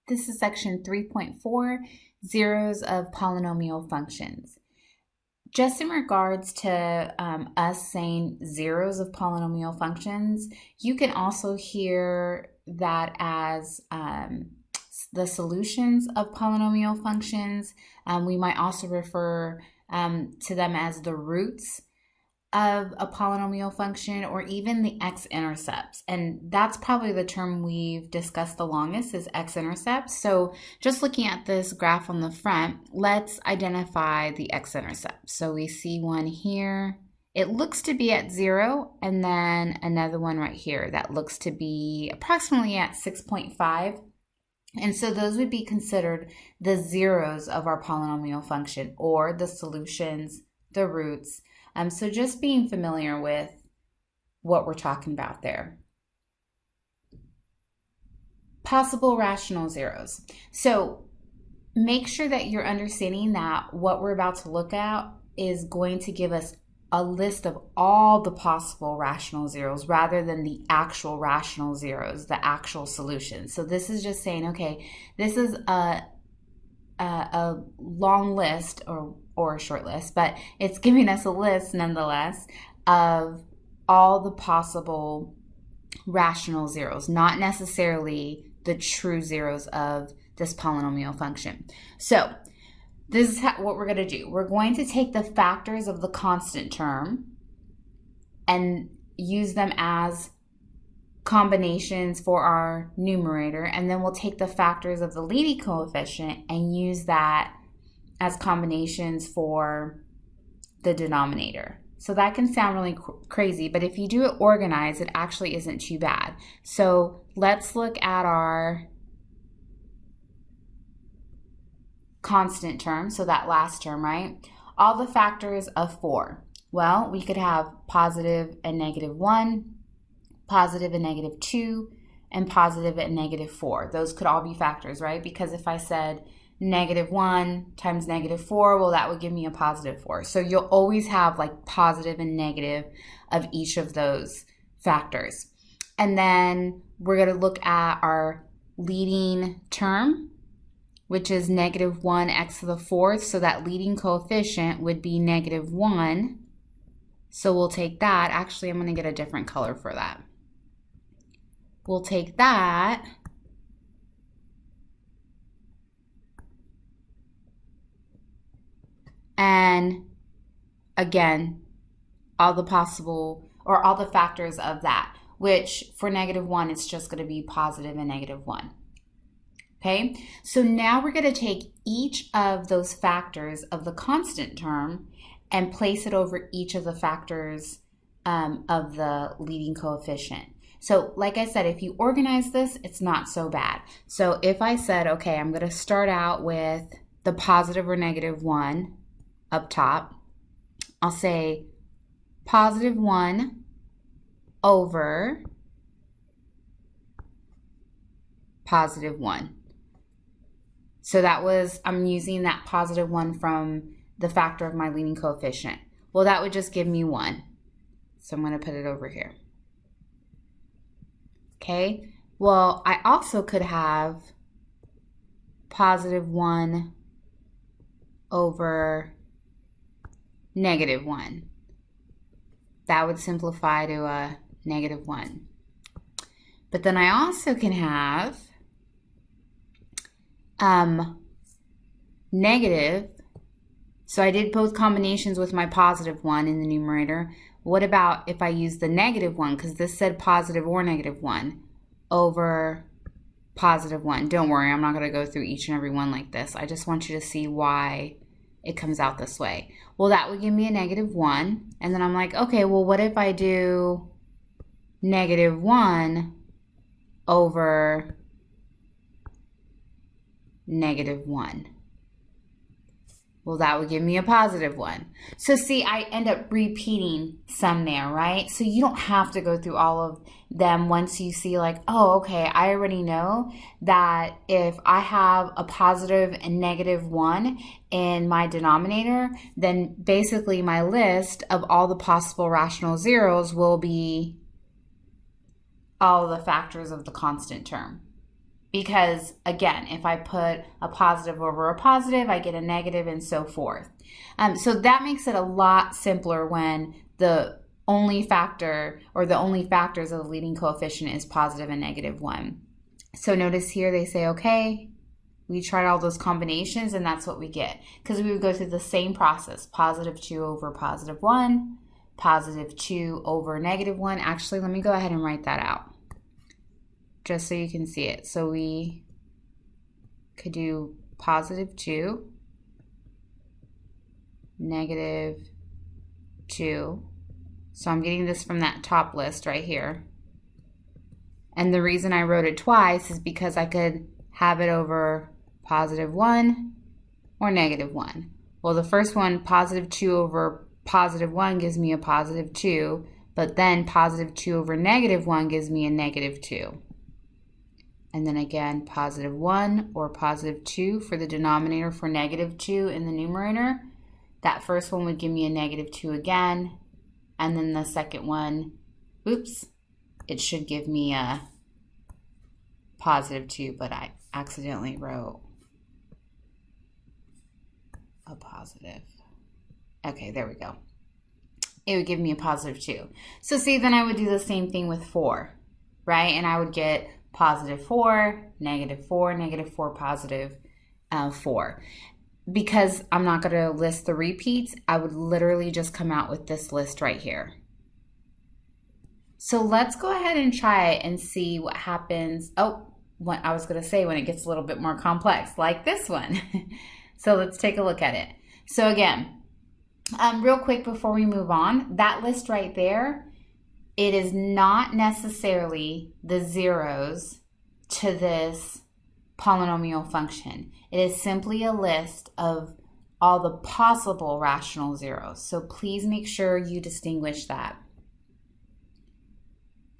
This is section 3.4, zeros of polynomial functions. Just in regards to us saying zeros of polynomial functions, you can also hear that as the solutions of polynomial functions. We might also refer to them as the roots of a polynomial function, or even the x-intercepts. And that's probably the term we've discussed the longest, is x-intercepts. So just looking at this graph on the front, let's identify the x-intercepts. So we see one here. It looks to be at 0, and then another one right here that looks to be approximately at 6.5. And so those would be considered the zeros of our polynomial function, or the solutions, the roots. So just being familiar with what we're talking about there. Possible rational zeros. So make sure that you're understanding that what we're about to look at is going to give us a list of all the possible rational zeros rather than the actual rational zeros, the actual solutions. So this is just saying, okay, this is a long list or a short list, but it's giving us a list nonetheless of all the possible rational zeros, not necessarily the true zeros of this polynomial function. So this is what we're going to do. We're going to take the factors of the constant term and use them as combinations for our numerator, and then we'll take the factors of the leading coefficient and use that as combinations for the denominator. So that can sound really crazy, but if you do it organized, it actually isn't too bad. So let's look at our constant term, so that last term, right? All the factors of 4. Well, we could have positive and negative 1, positive and negative 2, and positive and negative 4. Those could all be factors, right? Because if I said negative 1 times negative 4, well, that would give me a positive 4. So you'll always have like positive and negative of each of those factors. And then we're going to look at our leading term, which is negative 1x to the 4th. So that leading coefficient would be negative 1. So we'll take that. Actually, I'm going to get a different color for that. We'll take that and again, all the possible, or all the factors of that, which for negative 1, it's just going to be positive and negative 1. Okay, so now we're going to take each of those factors of the constant term and place it over each of the factors of the leading coefficient. So like I said, if you organize this, it's not so bad. So if I said, okay, I'm going to start out with the positive or negative 1 up top, I'll say positive 1 over positive 1. So that was, I'm using that positive 1 from the factor of my leading coefficient. Well, that would just give me 1. So I'm going to put it over here. Okay, well, I also could have positive 1 over negative 1. That would simplify to a negative 1. But then I also can have negative. So I did both combinations with my positive 1 in the numerator. What about if I use the negative 1, because this said positive or negative 1, over positive 1. Don't worry, I'm not going to go through each and every one like this. I just want you to see why it comes out this way. Well, that would give me a negative 1. And then I'm like, okay, well, what if I do negative 1 over negative 1? Well, that would give me a positive 1. So see, I end up repeating some there, right? So you don't have to go through all of them once you see like, oh, okay, I already know that if I have a positive and negative 1 in my denominator, then basically my list of all the possible rational zeros will be all the factors of the constant term. Because again, if I put a positive over a positive, I get a negative and so forth. So that makes it a lot simpler when the only factor or the only factors of the leading coefficient is positive and negative 1. So notice here they say, okay, we tried all those combinations and that's what we get. Because we would go through the same process, positive 2 over positive 1, positive 2 over negative 1. Actually, let me go ahead and write that out just so you can see it. So we could do positive 2, negative 2. So I'm getting this from that top list right here. And the reason I wrote it twice is because I could have it over positive 1 or negative 1. Well, the first one, positive 2 over positive 1 gives me a positive 2, but then positive 2 over negative 1 gives me a negative 2. And then again, positive 1 or positive 2 for the denominator for negative 2 in the numerator. That first one would give me a negative 2 again. And then the second one, oops, it should give me a positive 2, but I accidentally wrote a positive. Okay, there we go. It would give me a positive 2. So see, then I would do the same thing with 4, right? And I would get positive 4, negative 4, negative 4, positive 4. Because I'm not going to list the repeats, I would literally just come out with this list right here. So let's go ahead and try it and see what happens. Oh, what I was going to say when it gets a little bit more complex, like this one. So let's take a look at it. So again, real quick before we move on, that list right there, it is not necessarily the zeros to this polynomial function. It is simply a list of all the possible rational zeros. So please make sure you distinguish that.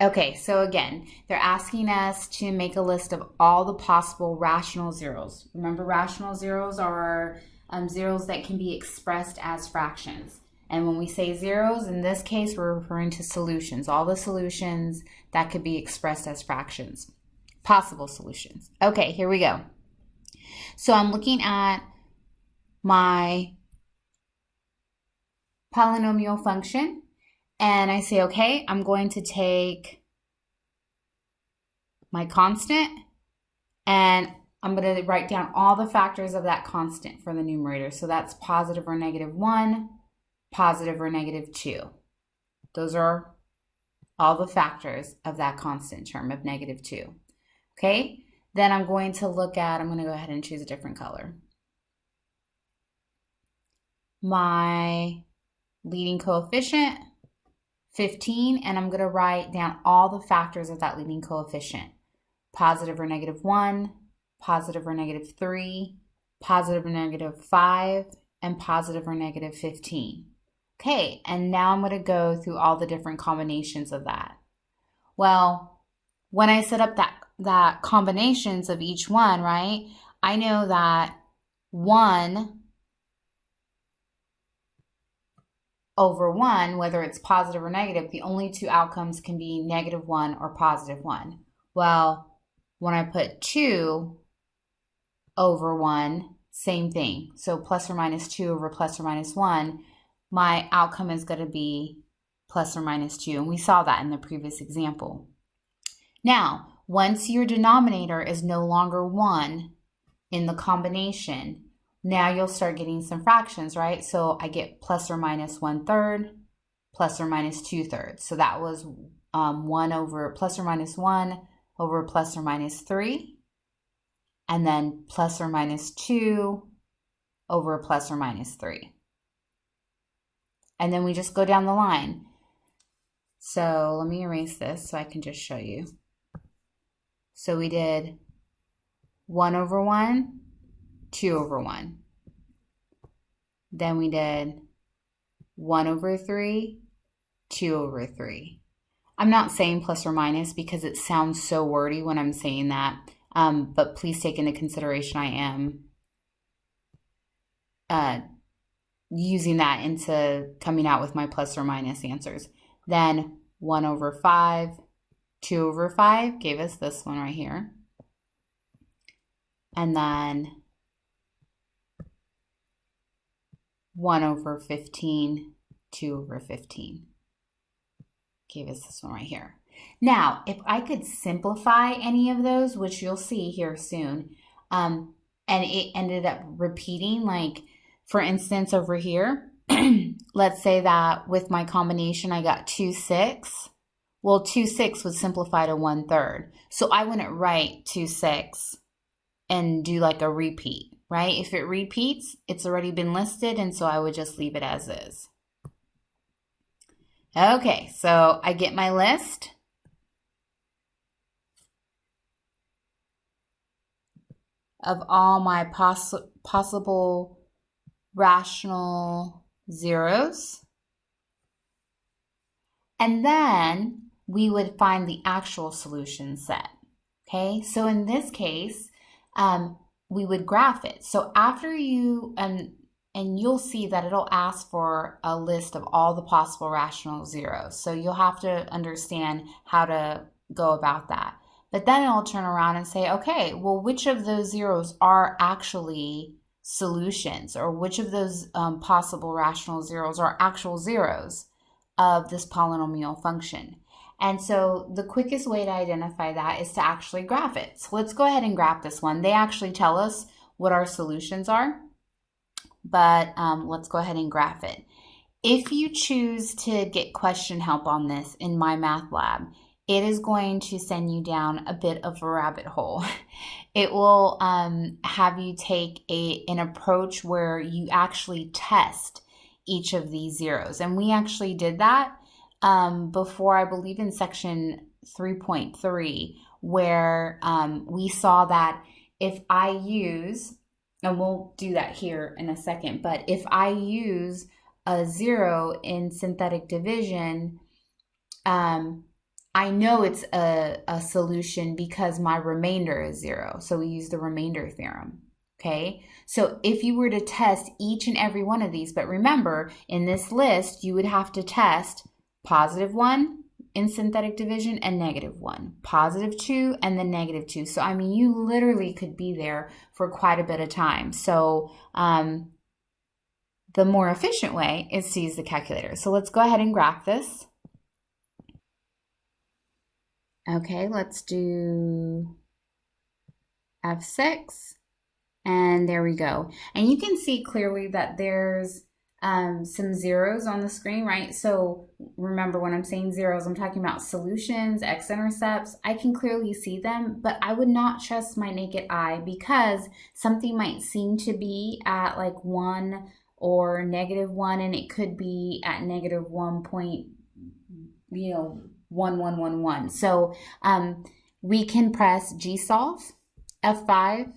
Okay, so again, they're asking us to make a list of all the possible rational zeros. Remember, rational zeros are zeros that can be expressed as fractions. And when we say zeros, in this case, we're referring to solutions, all the solutions that could be expressed as fractions, possible solutions. Okay, here we go. So I'm looking at my polynomial function, and I say, okay, I'm going to take my constant, and I'm going to write down all the factors of that constant for the numerator. So that's positive or negative 1, positive or negative 2. Those are all the factors of that constant term of negative 2. Okay, then I'm going to look at, I'm going to go ahead and choose a different color. My leading coefficient, 15, and I'm going to write down all the factors of that leading coefficient. Positive or negative 1, positive or negative 3, positive or negative 5, and positive or negative 15. Okay, and now I'm going to go through all the different combinations of that. Well, when I set up that combinations of each one, right, I know that 1 over 1, whether it's positive or negative, the only two outcomes can be negative 1 or positive 1. Well, when I put 2 over 1, same thing. So plus or minus 2 over plus or minus 1, my outcome is going to be plus or minus 2. And we saw that in the previous example. Now, once your denominator is no longer 1 in the combination, now you'll start getting some fractions, right? So I get plus or minus 1/3, plus or minus 2/3. So that was 1 over plus or minus 1 over plus or minus 3. And then plus or minus 2 over plus or minus 3. And then we just go down the line. So let me erase this so I can just show you. So we did 1 over 1, 2 over 1. Then we did 1 over 3, 2 over 3. I'm not saying plus or minus because it sounds so wordy when I'm saying that, but please take into consideration I am using that into coming out with my plus or minus answers. Then 1 over 5, 2 over 5 gave us this one right here. and then 1 over 15, 2 over 15. Gave us this one right here. Now, if I could simplify any of those, which you'll see here soon, and it ended up repeating, like, for instance, over here, let's say that with my combination, I got 2, 6. Well, 2, 6 would simplify to 1/3. So I wouldn't write 2, 6 and do like a repeat, right? If it repeats, it's already been listed, and so I would just leave it as is. Okay, so I get my list. Of all my possible rational zeros. And then we would find the actual solution set. Okay, so in this case, we would graph it. So after you, and you'll see that it'll ask for a list of all the possible rational zeros. So you'll have to understand how to go about that. But then it'll turn around and say, okay, well, which of those zeros are actually solutions, or which of those possible rational zeros are actual zeros of this polynomial function? And so the quickest way to identify that is to actually graph it. So let's go ahead and graph this one. They actually tell us what our solutions are, but let's go ahead and graph it. If you choose to get question help on this in My Math Lab, it is going to send you down a bit of a rabbit hole. It will have you take an approach where you actually test each of these zeros. And we actually did that before, I believe in section 3.3, where we saw that if I use, and we'll do that here in a second, but if I use a 0 in synthetic division, I know it's a solution because my remainder is 0. So we use the remainder theorem. Okay, so if you were to test each and every one of these, but remember, in this list, you would have to test +1 in synthetic division and -1, +2 and then -2. So, I mean, you literally could be there for quite a bit of time. So, the more efficient way is to use the calculator. So let's go ahead and graph this. Okay, let's do F6. And there we go. And you can see clearly that there's some zeros on the screen, right? So remember, when I'm saying zeros, I'm talking about solutions, x-intercepts. I can clearly see them, but I would not trust my naked eye because something might seem to be at like 1 or -1, and it could be at -1.1111. So we can press G-solve, F5,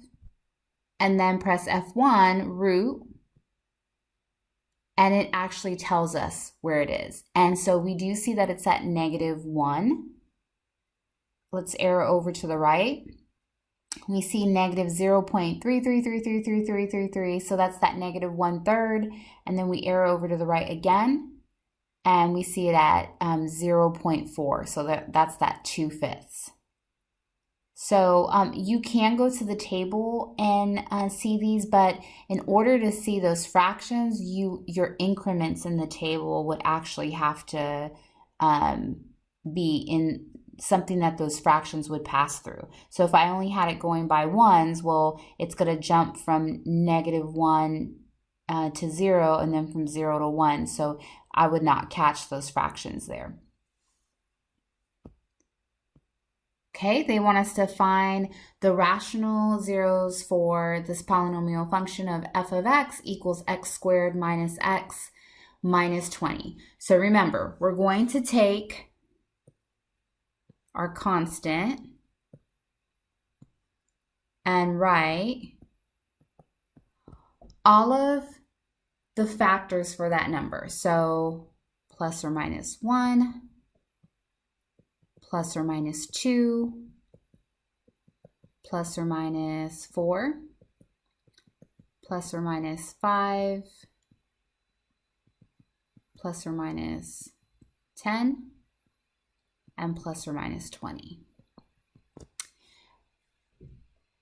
and then press F1, root, and it actually tells us where it is. And so we do see that it's at -1. Let's arrow over to the right. We see -0.33333333, so that's that -1/3. And then we arrow over to the right again, and we see it at 0.4, so that's that 2/5. So you can go to the table and see these, but in order to see those fractions, your increments in the table would actually have to be in something that those fractions would pass through. So if I only had it going by ones, well, it's going to jump from -1 to 0, and then from 0 to 1. So I would not catch those fractions there. Okay, they want us to find the rational zeros for this polynomial function of f of x equals x squared minus x minus 20. So remember, we're going to take our constant and write all of the factors for that number. So plus or minus 1, plus or minus 2, plus or minus 4, plus or minus 5, plus or minus 10, and plus or minus 20.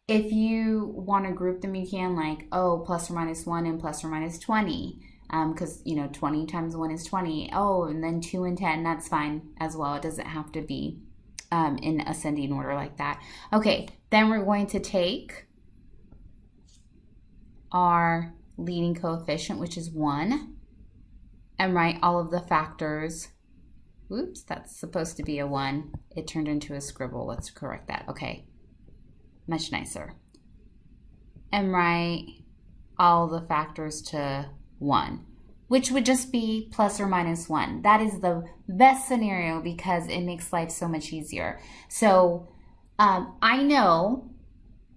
if you want to group them, you can, like, oh, plus or minus 1 and plus or minus 20. Because, 20 times 1 is 20. Oh, and then 2 and 10, that's fine as well. It doesn't have to be in ascending order like that. Okay, then we're going to take our leading coefficient, which is 1, and write all of the factors. Oops, that's supposed to be a 1. It turned into a scribble. Let's correct that. Okay, much nicer. And write all the factors to 1, which would just be plus or minus 1. That is the best scenario because it makes life so much easier. So I know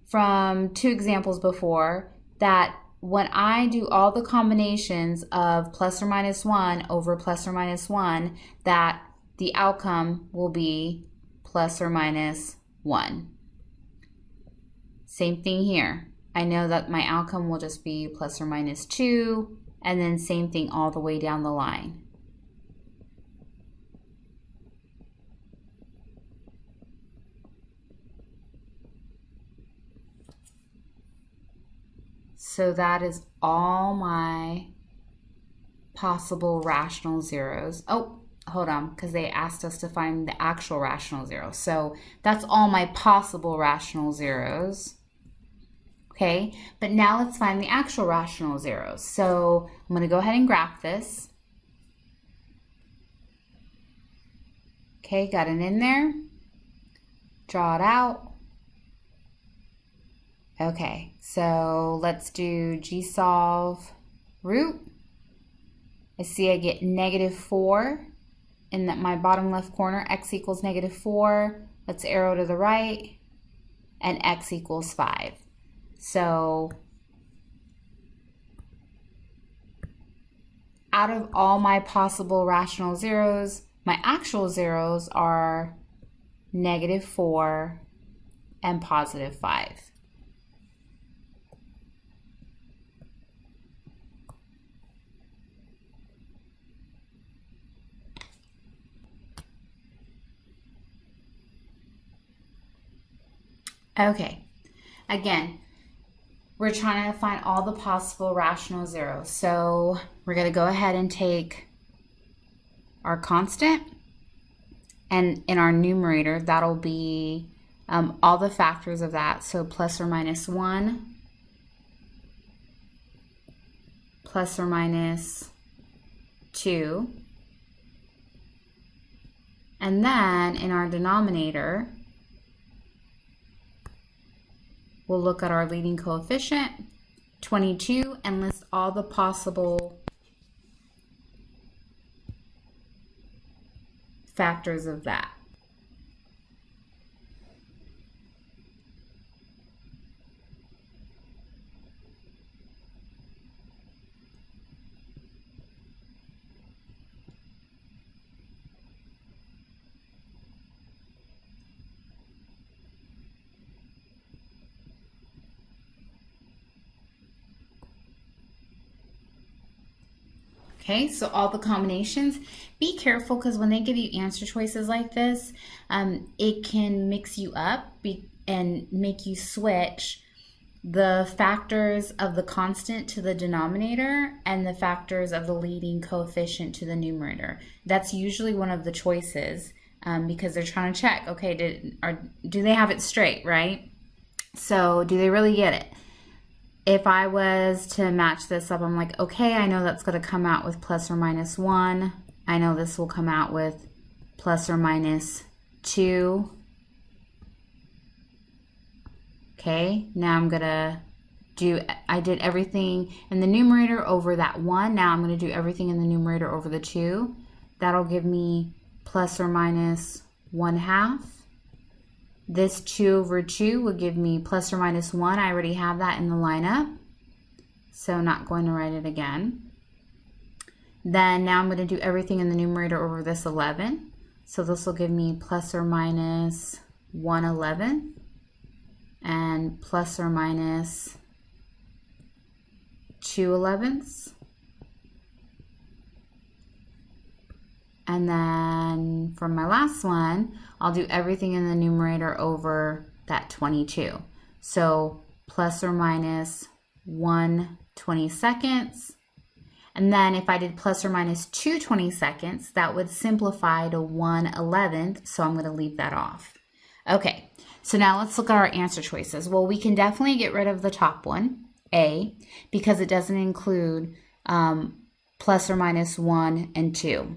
from 2 examples before that when I do all the combinations of plus or minus 1 over plus or minus 1, that the outcome will be plus or minus 1. Same thing here. I know that my outcome will just be plus or minus 2, and then same thing all the way down the line. So that is all my possible rational zeros. Oh, hold on, because they asked us to find the actual rational zero. So that's all my possible rational zeros. Okay, but now let's find the actual rational zeros. So I'm going to go ahead and graph this. Okay, got it in there. Draw it out. Okay, so let's do G-solve root. I see I get -4 in my bottom left corner. X equals -4. Let's arrow to the right. And x equals 5. So out of all my possible rational zeros, my actual zeros are -4 and +5. Okay, again, we're trying to find all the possible rational zeros. So we're going to go ahead and take our constant, and in our numerator, that'll be all the factors of that. So plus or minus 1, plus or minus 2, and then in our denominator, we'll look at our leading coefficient, 22, and list all the possible factors of that. Okay, so all the combinations, be careful because when they give you answer choices like this, it can mix you up and make you switch the factors of the constant to the denominator and the factors of the leading coefficient to the numerator. That's usually one of the choices because they're trying to check, okay, do they have it straight, right? So do they really get it? If I was to match this up, I'm like, okay, I know that's going to come out with plus or minus 1. I know this will come out with plus or minus 2. Okay, now I'm going to I did everything in the numerator over that 1. Now I'm going to do everything in the numerator over the 2. That'll give me plus or minus 1/2. This 2 over 2 will give me plus or minus 1. I already have that in the lineup, so not going to write it again. Then now I'm going to do everything in the numerator over this 11. So this will give me plus or minus 1/11 and plus or minus 2/11. And then for my last one, I'll do everything in the numerator over that 22. So plus or minus 1/22. And then if I did plus or minus 2/22, that would simplify to 1/11. So I'm going to leave that off. Okay, so now let's look at our answer choices. Well, we can definitely get rid of the top one, A, because it doesn't include plus or minus 1 and 2.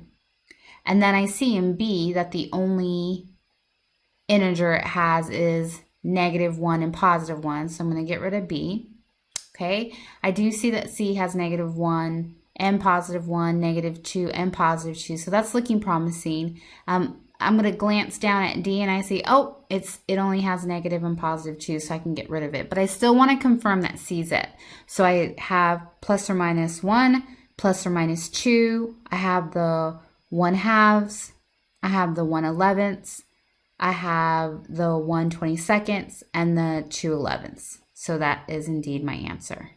And then I see in B that the only integer it has is -1 and +1. So I'm going to get rid of B. Okay, I do see that C has -1 and +1, -2 and +2. So that's looking promising. I'm going to glance down at D and I see, oh, it only has negative and +2, so I can get rid of it. But I still want to confirm that C's it. So I have plus or minus 1, plus or minus 2. I have the 1/2. I have the 1/11. I have the 1/22 and the 2/11. So that is indeed my answer.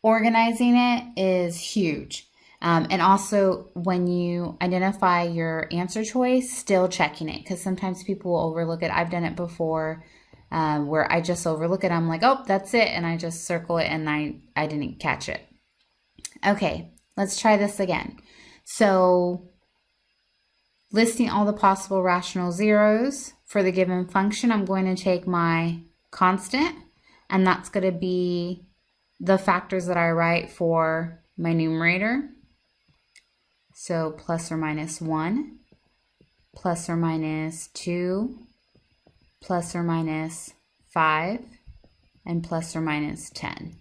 Organizing it is huge. And also when you identify your answer choice, still checking it, because sometimes people will overlook it. I've done it before where I just overlook it. I'm like, oh, that's it. And I just circle it and I didn't catch it. Okay, let's try this again. So listing all the possible rational zeros for the given function, I'm going to take my constant, and that's going to be the factors that I write for my numerator. So plus or minus 1, plus or minus 2, plus or minus 5, and plus or minus 10.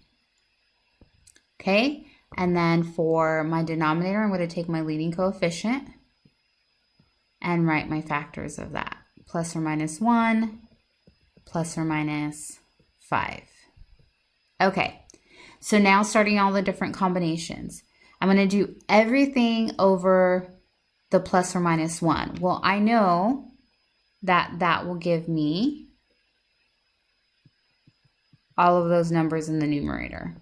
Okay, and then for my denominator, I'm going to take my leading coefficient and write my factors of that. Plus or minus 1, plus or minus 5. Okay, so now starting all the different combinations. I'm going to do everything over the plus or minus 1. Well, I know that that will give me all of those numbers in the numerator.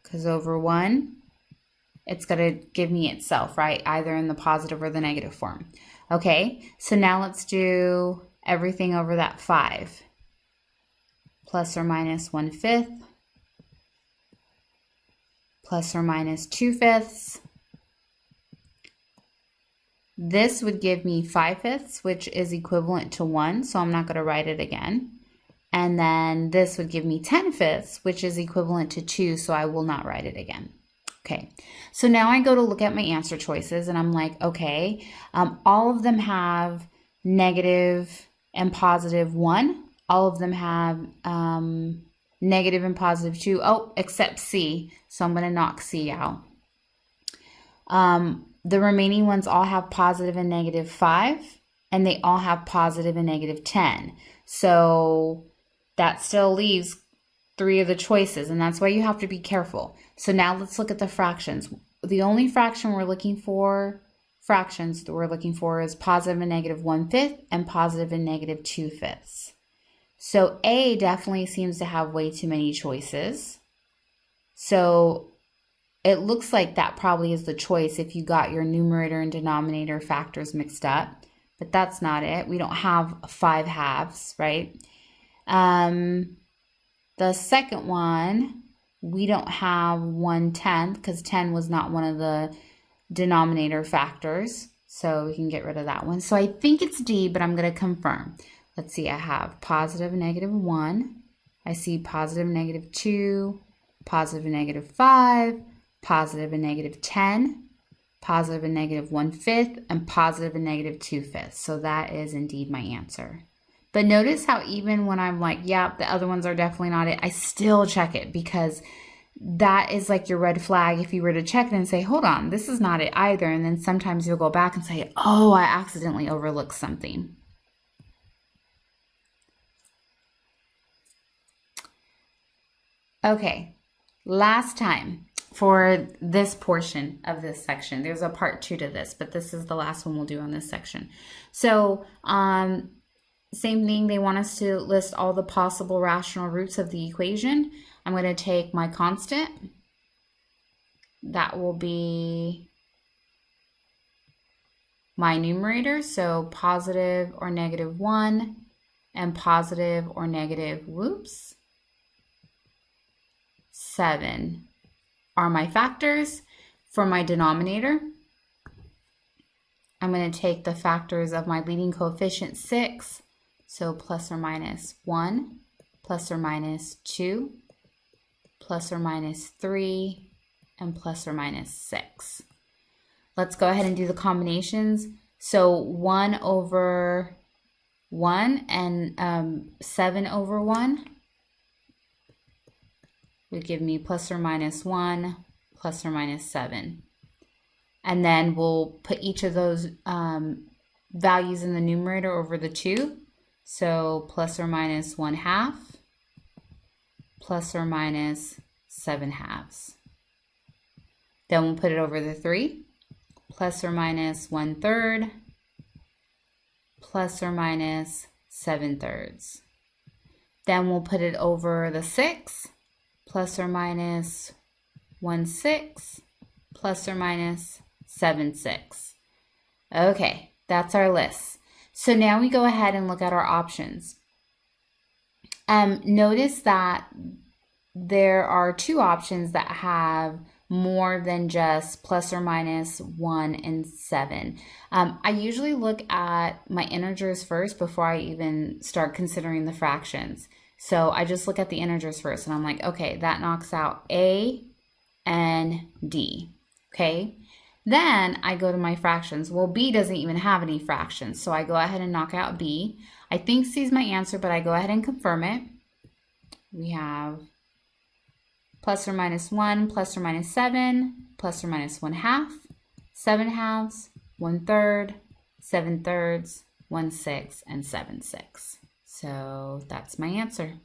Because over 1, it's going to give me itself, right? Either in the positive or the negative form. Okay, so now let's do everything over that 5. Plus or minus 1/5. Plus or minus 2/5. This would give me 5/5, which is equivalent to 1, so I'm not going to write it again. And then this would give me 10/5, which is equivalent to 2, so I will not write it again. Okay, so now I go to look at my answer choices, and I'm like, okay, all of them have negative and positive 1. All of them have negative and positive 2. Oh, except C, so I'm going to knock C out. The remaining ones all have positive and negative 5, and they all have positive and negative 10. So that still leaves 3 of the choices, and that's why you have to be careful. So now let's look at the fractions. The only fraction we're looking for, fractions that we're looking for, is positive and negative 1/5 and positive and negative 2/5. So A definitely seems to have way too many choices. So it looks like that probably is the choice if you got your numerator and denominator factors mixed up, but that's not it. We don't have 5/2, right? The second one, we don't have 1/10 because 10 was not one of the denominator factors. So we can get rid of that one. So I think it's D, but I'm going to confirm. Let's see, I have positive and negative 1. I see positive and negative 2, positive and negative 5, positive and negative 10, positive and negative 1/5, and positive and negative 2/5. So that is indeed my answer. But notice how even when I'm like, yeah, the other ones are definitely not it, I still check it, because that is like your red flag if you were to check it and say, hold on, this is not it either. And then sometimes you'll go back and say, oh, I accidentally overlooked something. Okay, last time for this portion of this section. There's a part 2 to this, but this is the last one we'll do on this section. So, same thing, they want us to list all the possible rational roots of the equation. I'm going to take my constant. That will be my numerator, so positive or negative 1 and positive or negative, 7 are my factors. For my denominator, I'm going to take the factors of my leading coefficient 6, so plus or minus 1, plus or minus 2, plus or minus 3, and plus or minus 6. Let's go ahead and do the combinations. So 1 over 1 and 7 over 1 would give me plus or minus 1, plus or minus 7. And then we'll put each of those values in the numerator over the 2. So plus or minus 1/2, plus or minus 7/2. Then we'll put it over the 3, plus or minus 1/3, plus or minus 7/3. Then we'll put it over the 6, plus or minus 1/6, plus or minus 7/6. Okay, that's our list. So now we go ahead and look at our options. Notice that there are two options that have more than just plus or minus 1 and 7. I usually look at my integers first before I even start considering the fractions. So I just look at the integers first and I'm like, okay, that knocks out A and D, okay? Then I go to my fractions. Well, B doesn't even have any fractions, so I go ahead and knock out B. I think C is my answer, but I go ahead and confirm it. We have plus or minus 1, plus or minus 7, plus or minus 1/2, 7/2, 1/3, 7/3, 1/6, and 7/6. So that's my answer.